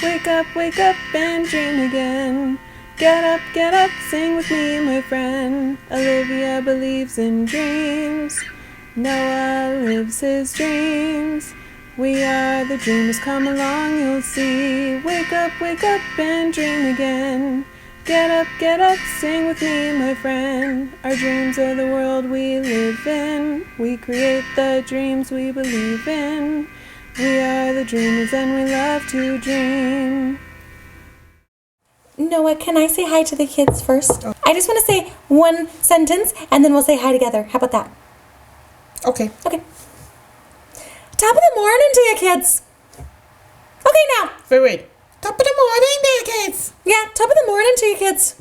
wake up and dream again. Get up, sing with me, my friend. Olivia believes in dreams. Noah lives his dreams. We are the dreamers, come along, you'll see. Wake up and dream again. Get up, sing with me, my friend. Our dreams are the world we live in. We create the dreams we believe in. We are the dreamers and we love to dream. Noah, can I say hi to the kids first? I just want to say one sentence and then we'll say hi together. How about that? Okay. Okay. Top of the morning to you kids. Okay, now. Wait. Top of the morning there, kids. Yeah, top of the morning to you kids.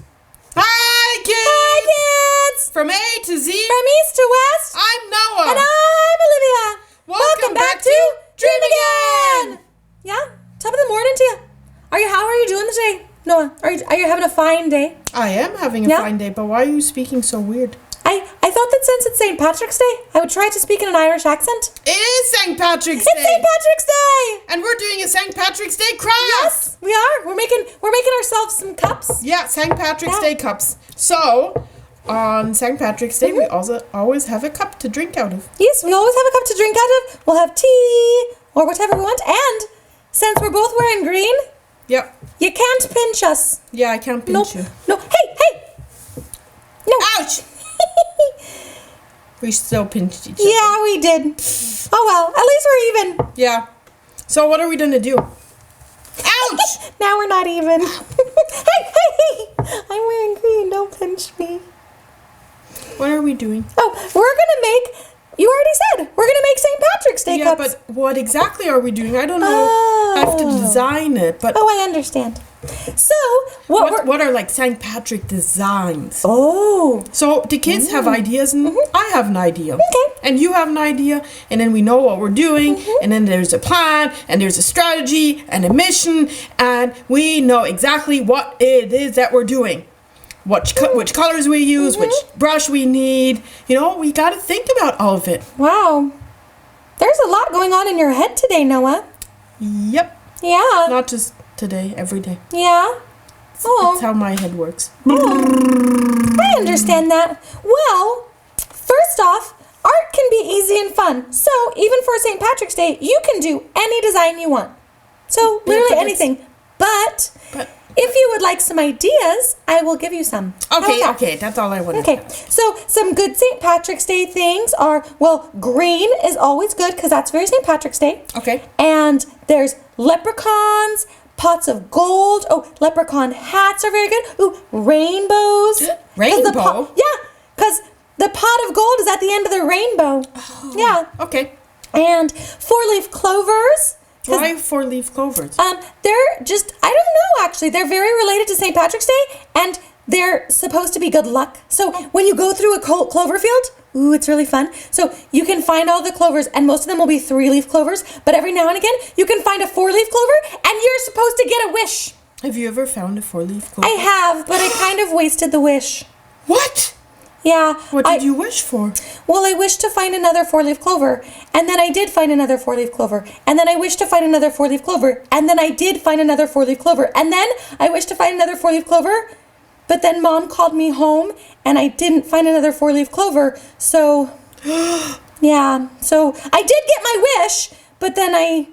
Hi, kids. Hi, kids. From A to Z. From east to west. I'm Noah. And I'm Olivia. Welcome back to Dream Again. Yeah, top of the morning to you. How are you doing today, Noah? Are you having a fine day? I am having a fine day, but why are you speaking so weird? I thought that since it's St. Patrick's Day, I would try to speak in an Irish accent. It is St. Patrick's Day. It's St. Patrick's Day. And we're doing a St. Patrick's Day craft. Yes, we are. We're making ourselves some cups. Yeah, St. Patrick's Day cups. So, on St. Patrick's Day, we also always have a cup to drink out of. Yes, we always have a cup to drink out of. We'll have tea or whatever we want. And since we're both wearing green, yep, you can't pinch us. Yeah, I can't pinch you. No. Hey. No. Ouch. We still pinched each other. Yeah, we did. Oh well, at least we're even. Yeah. So what are we gonna do? Ouch! Now we're not even. Hey! I'm wearing green. Don't pinch me. What are we doing? Oh, we're gonna make. You already said we're gonna make St. Patrick's Day cups. Yeah, but what exactly are we doing? I don't know. I have to design it, but I understand. So what are like St. Patrick designs? Oh. So the kids have ideas, and I have an idea. Okay. And you have an idea, and then we know what we're doing, and then there's a plan, and there's a strategy, and a mission, and we know exactly what it is that we're doing. Which colors we use, which brush we need. You know, we got to think about all of it. Wow. There's a lot going on in your head today, Noah. Yep. Yeah. Not just today, every day. Yeah. That's how my head works. I understand that. Well, first off, art can be easy and fun. So even for St. Patrick's Day, you can do any design you want. So literally anything. But if you would like some ideas, I will give you some. Okay, that's all I wanted. Okay, so some good St. Patrick's Day things are, well, green is always good because that's very St. Patrick's Day. Okay. And there's leprechauns, pots of gold. Oh, leprechaun hats are very good. Ooh, rainbows. Rainbow? Because the pot of gold is at the end of the rainbow. Oh, yeah. Okay. And 4-leaf clovers. Why 4-leaf clovers? They're just, I don't know actually. They're very related to St. Patrick's Day and they're supposed to be good luck. So when you go through a clover field, ooh, it's really fun. So you can find all the clovers and most of them will be 3-leaf clovers. But every now and again, you can find a 4-leaf clover and you're supposed to get a wish. Have you ever found a 4-leaf clover? I have, but I kind of wasted the wish. What? Yeah. What did you wish for? Well, I wished to find another 4-leaf clover. And then I did find another 4-leaf clover. And then I wished to find another 4-leaf clover. And then I did find another 4-leaf clover. And then I wished to find another 4-leaf clover. But then Mom called me home and I didn't find another 4-leaf clover. So, yeah. So I did get my wish, but then I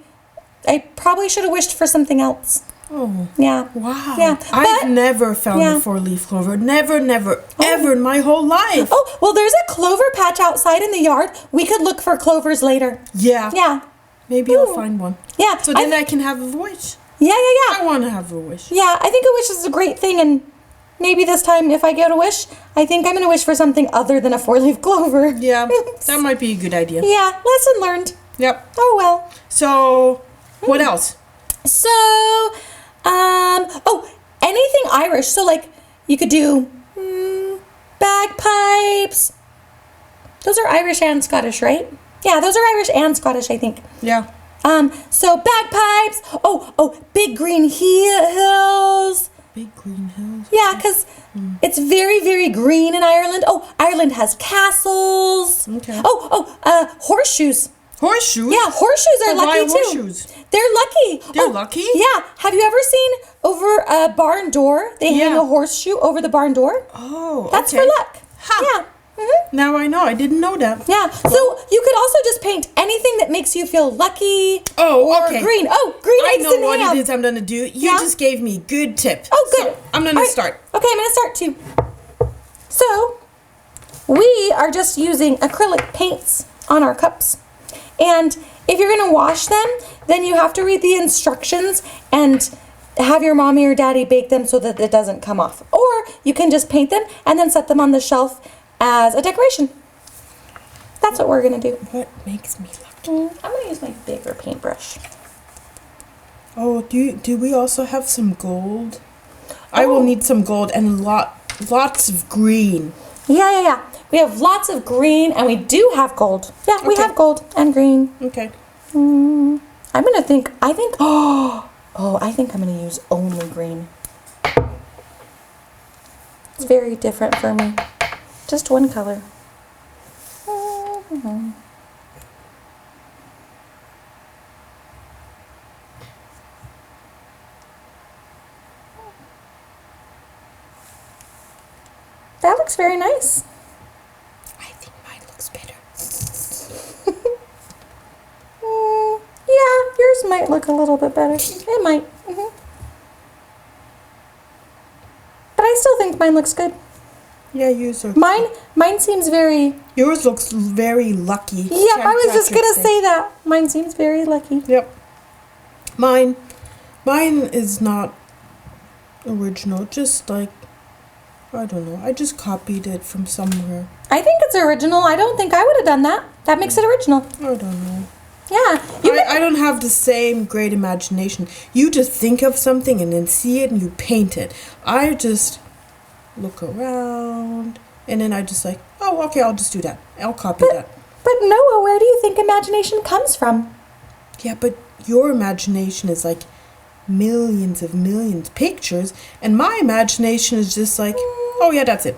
probably should have wished for something else. Oh. Yeah. Wow. Yeah. I've never found a 4-leaf clover. Never, ever in my whole life. Oh, well, there's a clover patch outside in the yard. We could look for clovers later. Yeah. Yeah. Maybe I'll find one. Yeah. So then I can have a wish. Yeah. I want to have a wish. Yeah, I think a wish is a great thing, and maybe this time if I get a wish, I think I'm going to wish for something other than a 4-leaf clover. Yeah, that might be a good idea. Yeah, lesson learned. Yep. Oh, well. So, what else? So, anything Irish. So, like, you could do bagpipes. Those are Irish and Scottish, right? Yeah, those are Irish and Scottish, I think. Yeah. So bagpipes. Oh, big green hills. Big green hills. Yeah, because it's very, very green in Ireland. Oh, Ireland has castles. Okay. Horseshoes. Horseshoes? Yeah, horseshoes are But why lucky too. horseshoes? They're lucky. They're lucky? Yeah. Have you ever seen over a barn door? They hang Yeah. a horseshoe over the barn door. Oh, That's okay. for luck. Huh. Yeah. Mm-hmm. Now I know. I didn't know that. Yeah. So you could also just paint anything that makes you feel lucky. Oh, or okay. green. Oh, green I eggs know and what ham. it is I'm going to do. You Yeah? just gave me good tip. Oh, good. So, I'm going All to right. start. Okay, I'm going to start too. So, we are just using acrylic paints on our cups. And if you're going to wash them, then you have to read the instructions and have your mommy or daddy bake them so that it doesn't come off. Or you can just paint them and then set them on the shelf as a decoration. That's what we're going to do. What makes me lucky? I'm going to use my bigger paintbrush. Oh, do we also have some gold? I will need some gold and lots of green. Yeah. We have lots of green and we do have gold. Yeah, we Okay. have gold and green. Okay. I think I'm going to use only green. It's very different for me. Just one color. That looks very nice. I think mine looks better. Yeah, yours might look a little bit better. It might. But I still think mine looks good. Yeah, yours are. Mine seems very... Yours looks very lucky. Yeah, I was just going to Patrick's say that. Mine seems very lucky. Day. Yep. Mine is not original. Just like, I don't know. I just copied it from somewhere. I think it's original. I don't think I would have done that. That makes it original. I don't know. Yeah. I don't have the same great imagination. You just think of something and then see it and you paint it. I just look around and then I just like, oh, okay, I'll just do that. I'll copy that. But Noah, where do you think imagination comes from? Yeah, but your imagination is like millions pictures and my imagination is just like, oh yeah, that's it.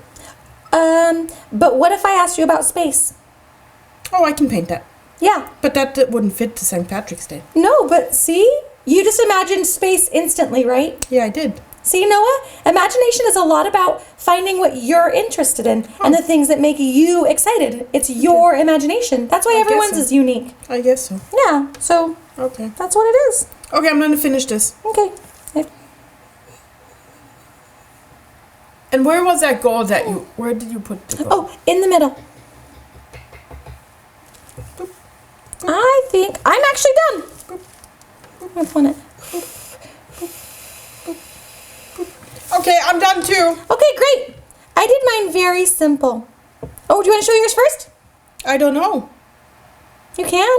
But what if I asked you about space? Oh, I can paint that. Yeah. But that wouldn't fit to St. Patrick's Day. No, but see? You just imagined space instantly, right? Yeah, I did. See, Noah? Imagination is a lot about finding what you're interested in and the things that make you excited. It's your imagination. That's why I guess everyone's so. is unique. I guess so. Yeah, so Okay. that's what it is. Okay, I'm gonna finish this. Okay. And where was that gold that you... Where did you put the gold? Oh, in the middle. I think I'm actually done. I'm gonna it. Okay, I'm done too. Okay, great. I did mine very simple. Oh, do you want to show yours first? I don't know. You can.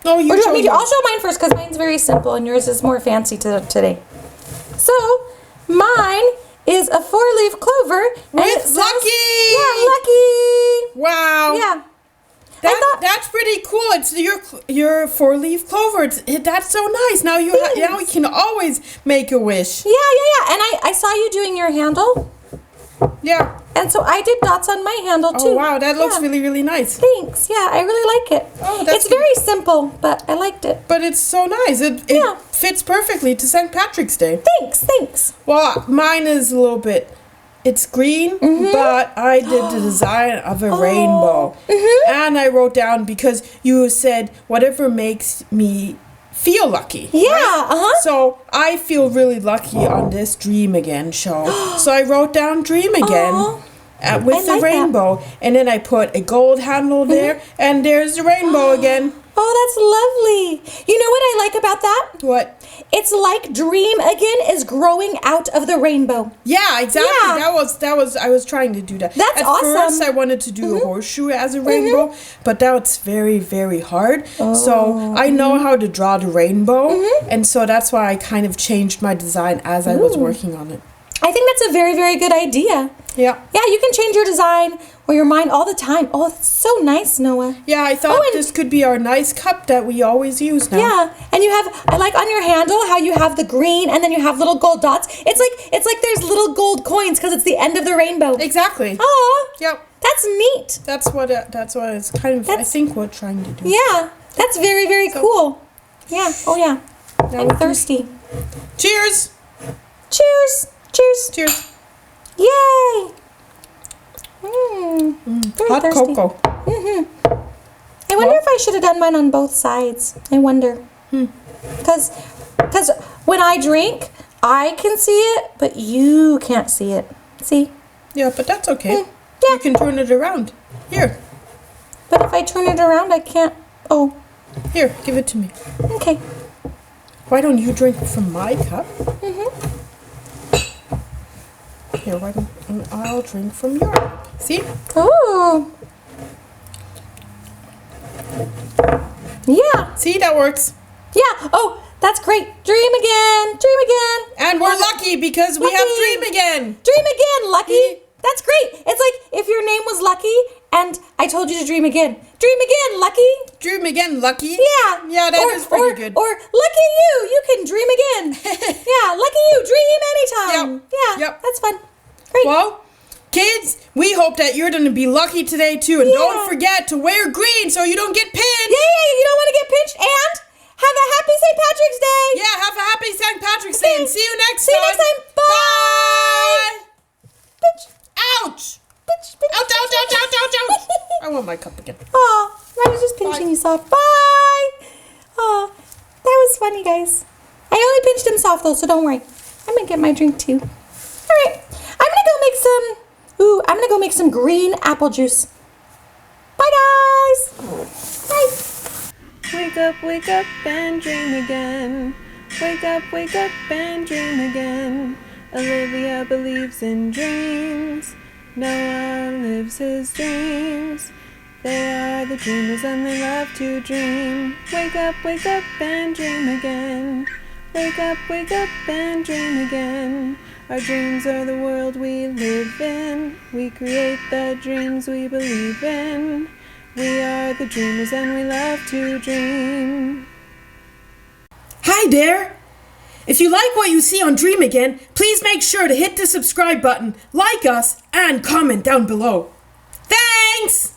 No, you Or do you show want me to? yours. I'll show mine first because mine's very simple and yours is more fancy today. So, mine is a 4-leaf clover. And it With says- lucky! Yeah, lucky. Wow. Yeah. That's pretty cool. It's your 4-leaf clover. That's so nice. Now now we can always make a wish. Yeah. And I saw you doing your handle. Yeah. And so I did dots on my handle too. Oh wow, that looks Yeah. really, really nice. Thanks. Yeah, I really like it. Oh, that's it's very simple, but I liked it. But it's so nice. It Yeah. fits perfectly to St. Patrick's Day. Thanks. Well, mine is a little bit. It's green, but I did the design of a rainbow. And I wrote down because you said whatever makes me feel lucky. Yeah, right? So I feel really lucky on this Dream Again show. So I wrote down Dream Again. Aw. With I the like that. rainbow, and then I put a gold handle there, and there's the rainbow again. Oh, that's lovely. You know what I like about that? What? It's like Dream Again is growing out of the rainbow. Yeah, exactly. Yeah. That was. I was trying to do that. That's At awesome. first, I wanted to do a horseshoe as a rainbow, but that's very, very hard. So I know how to draw the rainbow, and so that's why I kind of changed my design as I was working on it. I think that's a very, very good idea. Yeah. Yeah, you can change your design or your mind all the time. Oh, that's so nice, Noah. Yeah, I thought and- this could be our nice cup that we always use now. Yeah, and you have, I like on your handle how you have the green and then you have little gold dots. It's like there's little gold coins because it's the end of the rainbow. Exactly. Oh, Yep. that's neat. That's what it's kind of. I think we're trying to do. Yeah, That's very, very cool. Yeah. Oh, yeah. I'm thirsty. Cheers. Cheers. Cheers. Cheers. Yay. Very Hot thirsty. cocoa. I wonder if I should have done mine on both sides. I wonder. Because when I drink, I can see it, but you can't see it. See? Yeah, but that's okay. Yeah. You can turn it around. Here. But if I turn it around, I can't. Oh, Here, give it to me. okay. Why don't you drink from my cup? Here, why don't I'll drink from your cup. See? Oh. Yeah. See, that works. Yeah. Oh, that's great. Dream again. Dream again. And we're lucky because we have Lucky. Dream again. Dream again, Lucky. That's great. It's like if your name was Lucky and I told you to dream again. Dream again, Lucky. Dream again, Lucky. Yeah. Yeah, that is pretty good. Or lucky you can dream again. Yeah, lucky you, dream anytime. Yep. Yeah, Yep. that's fun. Great. Well, kids, we hope that you're going to be lucky today too. And Yeah. don't forget to wear green so you don't get pinched. Yeah, you don't want to get pinched. And have a happy St. Patrick's Day. Yeah, have a happy St. Patrick's Day and see you next See you time. next time. Bye. Bitch. Ouch. Bitch, bitch. Ouch, ouch, ouch, ouch, ouch, ouch. I want my cup again. Aw, I was just pinching you soft. Bye. Aw, that was funny, guys. I only pinched him soft though, so don't worry. I'm gonna get my drink too. All right, I'm gonna go make some. I'm gonna go make some green apple juice. Bye, guys. Bye. Wake up and dream again. Wake up and dream again. Olivia believes in dreams. Noah lives his dreams. They are the dreamers and they love to dream. Wake up and dream again. Wake up and dream again. Our dreams are the world we live in. We create the dreams we believe in. We are the dreamers and we love to dream. Hi there. If you like what you see on Dream Again, please make sure to hit the subscribe button, like us, and comment down below. Thanks!